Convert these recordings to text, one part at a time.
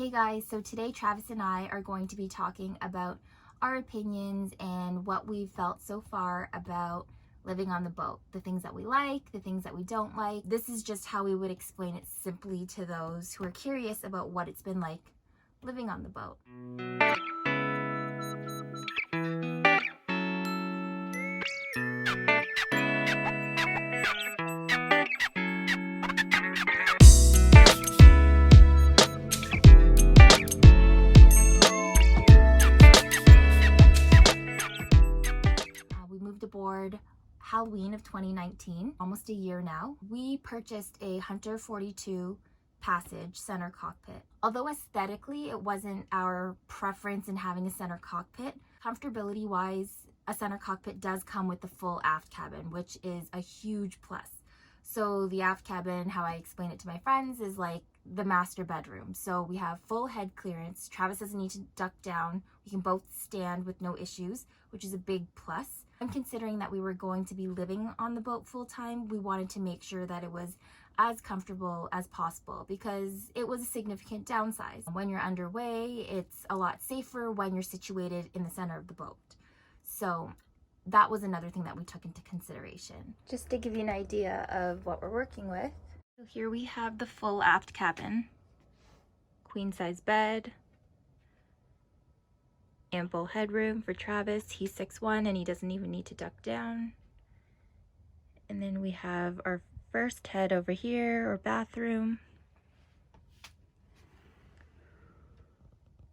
Hey guys, so today Travis and I are going to be talking about our opinions and what we've felt so far about living on the boat. The things that we like, the things that we don't like. This is just how we would explain it simply to those who are curious about what it's been like living on the boat. We moved aboard Halloween of 2019, almost a year now. We purchased a Hunter 42 Passage center cockpit. Although aesthetically it wasn't our preference in having a center cockpit, comfortability wise, a center cockpit does come with the full aft cabin, which is a huge plus. So the aft cabin, how I explain it to my friends, is like the master bedroom. So we have full head clearance. Travis doesn't need to duck down. We can both stand with no issues, which is a big plus. And considering that we were going to be living on the boat full time, we wanted to make sure that it was as comfortable as possible because it was a significant downsize. When you're underway, it's a lot safer when you're situated in the center of the boat. So that was another thing that we took into consideration. Just to give you an idea of what we're working with. So here we have the full aft cabin, queen size bed, ample headroom for Travis. He's 6'1" and he doesn't even need to duck down. And then we have our first head over here, or bathroom,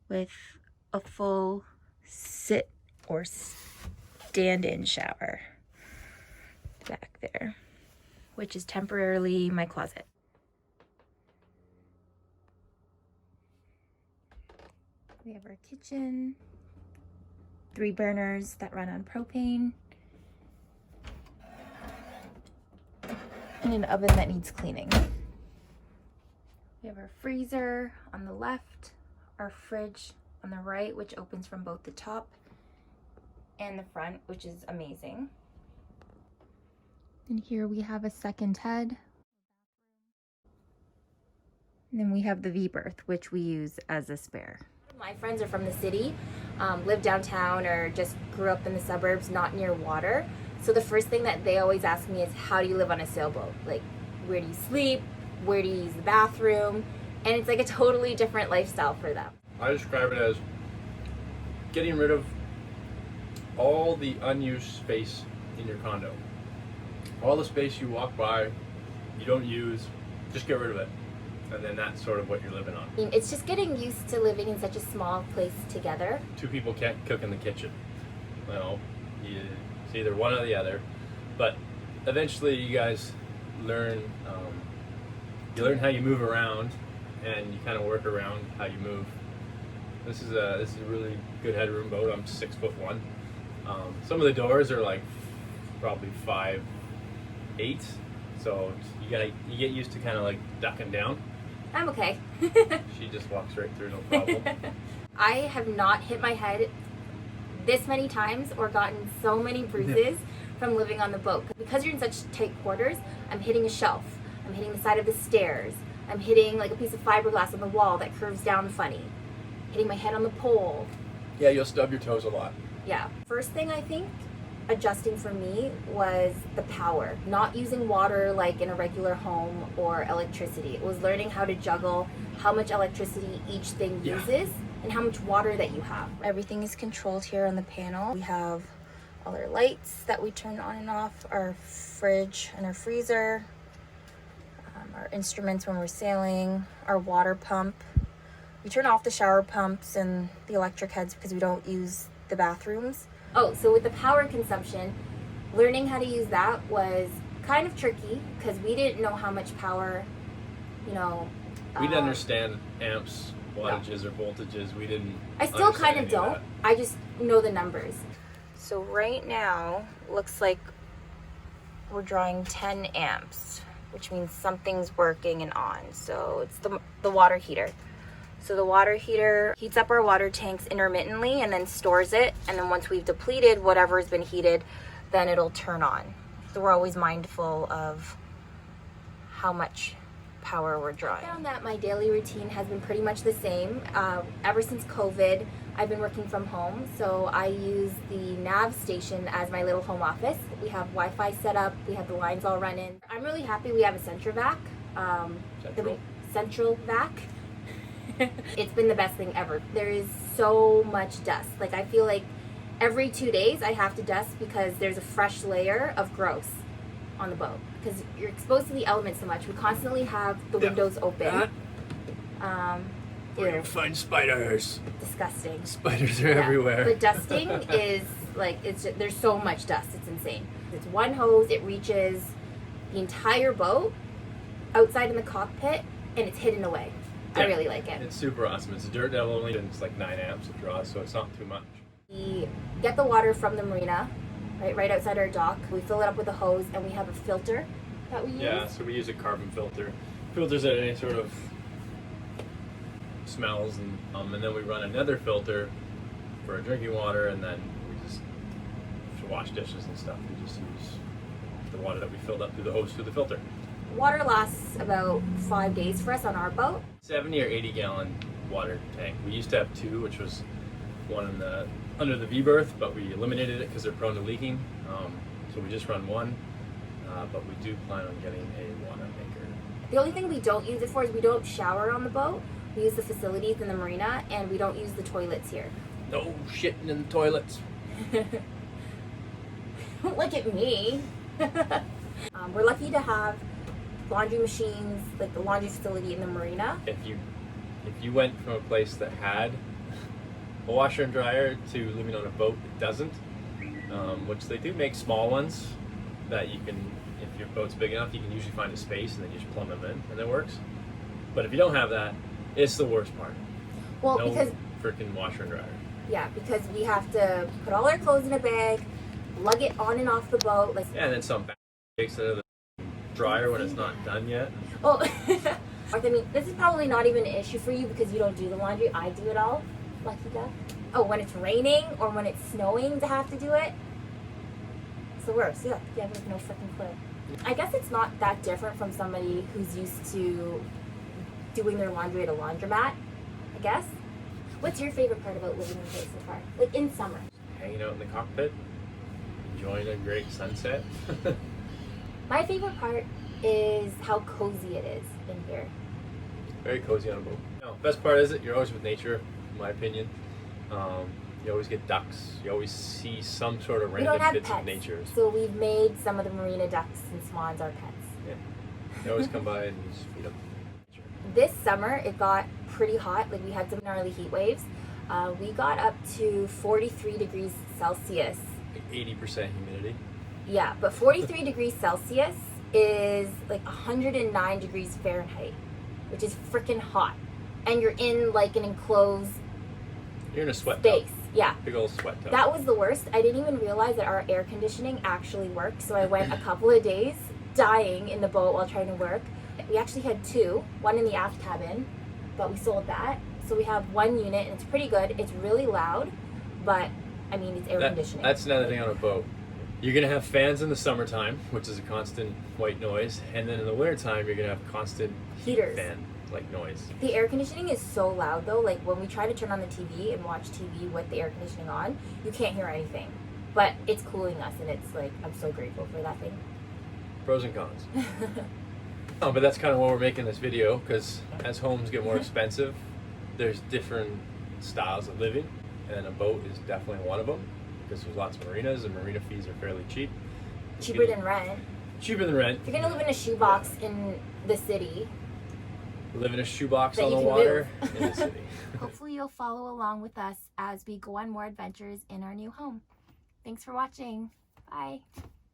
with a full sit or stand-in shower back there, which is temporarily my closet. We have our kitchen, 3 burners that run on propane, and an oven that needs cleaning. We have our freezer on the left, our fridge on the right, which opens from both the top and the front, which is amazing. And here we have a second head. And then we have the V-berth, which we use as a spare. My friends are from the city, live downtown, or just grew up in the suburbs, not near water. So the first thing that they always ask me is, how do you live on a sailboat? Like, where do you sleep? Where do you use the bathroom? And it's like a totally different lifestyle for them. I describe it as getting rid of all the unused space in your condo. All the space you walk by, you don't use, just get rid of it. And then that's sort of what you're living on. It's just getting used to living in such a small place together. 2 people can't cook in the kitchen. Well, it's either one or the other. But eventually you guys learn, you learn how you move around, and you kind of work around how you move. This is a really good headroom boat. I'm 6'1". Some of the doors are like probably 5'8", so you get used to kind of like ducking down. I'm okay. She just walks right through, no problem. I have not hit my head this many times or gotten so many bruises from living on the boat. Because you're in such tight quarters, I'm hitting a shelf, I'm hitting the side of the stairs, I'm hitting like a piece of fiberglass on the wall that curves down funny, hitting my head on the pole. Yeah, you'll stub your toes a lot. Yeah. First thing I think adjusting for me was the power. Not using water like in a regular home or electricity. It was learning how to juggle how much electricity each thing uses and how much water that you have. Everything is controlled here on the panel. We have all our lights that we turn on and off, our fridge and our freezer, our instruments when we're sailing, our water pump. We turn off the shower pumps and the electric heads because we don't use the bathrooms. Oh, so with the power consumption, learning how to use that was kind of tricky because we didn't know how much power, we didn't understand amps, wattages, or voltages. We didn't. I still kind of don't. I just know the numbers. So right now, looks like we're drawing 10 amps, which means something's working and on. So it's the water heater. So the water heater heats up our water tanks intermittently and then stores it. And then once we've depleted whatever has been heated, then it'll turn on. So we're always mindful of how much power we're I drawing? found that my daily routine has been pretty much the same. Ever since COVID, I've been working from home, so I use the nav station as my little home office. We have Wi-Fi set up, we have the lines all running. I'm really happy we have a Centrovac. Central vac. It's been the best thing ever. There is so much dust. Like, I feel like every 2 days I have to dust because there's a fresh layer of gross on the boat because you're exposed to the elements so much. We constantly have the windows open. Where you find spiders. Disgusting. Spiders are everywhere. The dusting is like, there's so much dust, it's insane. It's one hose, it reaches the entire boat outside in the cockpit, and it's hidden away. I really like it. It's super awesome. It's a dirt devil only, and it's like 9 amps it draws, so it's not too much. We get the water from the marina, right outside our dock. We fill it up with a hose, and we have a filter that we use. Yeah, so we use a carbon filter. Filters out any sort of smells, and then we run another filter for our drinking water, and then we just, to wash dishes and stuff, we just use the water that we filled up through the hose through the filter. Water lasts about 5 days for us on our boat. 70 or 80 gallon water tank. We used to have 2, which was one in the under the V berth, but we eliminated it because they're prone to leaking. So we just run 1, but we do plan on getting a water maker. The only thing we don't use it for is we don't shower on the boat. We use the facilities in the marina, and we don't use the toilets here. No shitting in the toilets. Look at me. We're lucky to have laundry machines, like the laundry facility in the marina. If you went from a place that had a washer and dryer to living on a boat that doesn't, which they do make small ones that you can, if your boat's big enough, you can usually find a space and then you just plumb them in and it works. But if you don't have that, it's the worst part. Well, no because freaking washer and dryer. Yeah, because we have to put all our clothes in a bag, lug it on and off the boat. Like, yeah, and then some takes it out of the dryer when it's not done yet. well, I mean, this is probably not even an issue for you because you don't do the laundry. I do it all. Lucky duck. Oh, when it's raining or when it's snowing to have to do it, it's the worst. Yeah, you have no freaking clue. I guess it's not that different from somebody who's used to doing their laundry at a laundromat, I guess. What's your favorite part about living in place so far? Like in summer? Hanging out in the cockpit, enjoying a great sunset. My favorite part is how cozy it is in here. Very cozy on a boat. No, best part is that you're always with nature, in my opinion. You always get ducks. You always see some sort of We random don't have bits pets, of nature. so we've made some of the marina ducks and swans our pets. Yeah. They always come by and you just feed them. This summer, it got pretty hot. Like, we had some gnarly heat waves. We got up to 43 degrees Celsius. Like 80% humidity. Yeah, but 43 degrees Celsius is like 109 degrees Fahrenheit, which is freaking hot. And you're in like an enclosed You're in a sweat space. tub. Yeah. Big old sweat tub. That was the worst. I didn't even realize that our air conditioning actually worked. So I went a couple of days dying in the boat while trying to work. We actually had 2, one in the aft cabin, but we sold that. So we have 1 unit, and it's pretty good. It's really loud, but I mean, it's air conditioning. That's another thing on a boat. You're gonna have fans in the summertime, which is a constant white noise, and then in the wintertime, you're gonna have constant Heaters. fan like noise. The air conditioning is so loud though. Like, when we try to turn on the TV and watch TV with the air conditioning on, you can't hear anything. But it's cooling us, and it's like, I'm so grateful for that thing. Pros and cons. Oh, but that's kind of why we're making this video, because as homes get more expensive, there's different styles of living, and a boat is definitely one of them, because there's lots of marinas, and marina fees are fairly cheap. Cheaper than rent. Cheaper than rent. If you're gonna live in a shoebox in the city, Live in a shoebox that on you the can water move. in the city. Hopefully you'll follow along with us as we go on more adventures in our new home. Thanks for watching. Bye.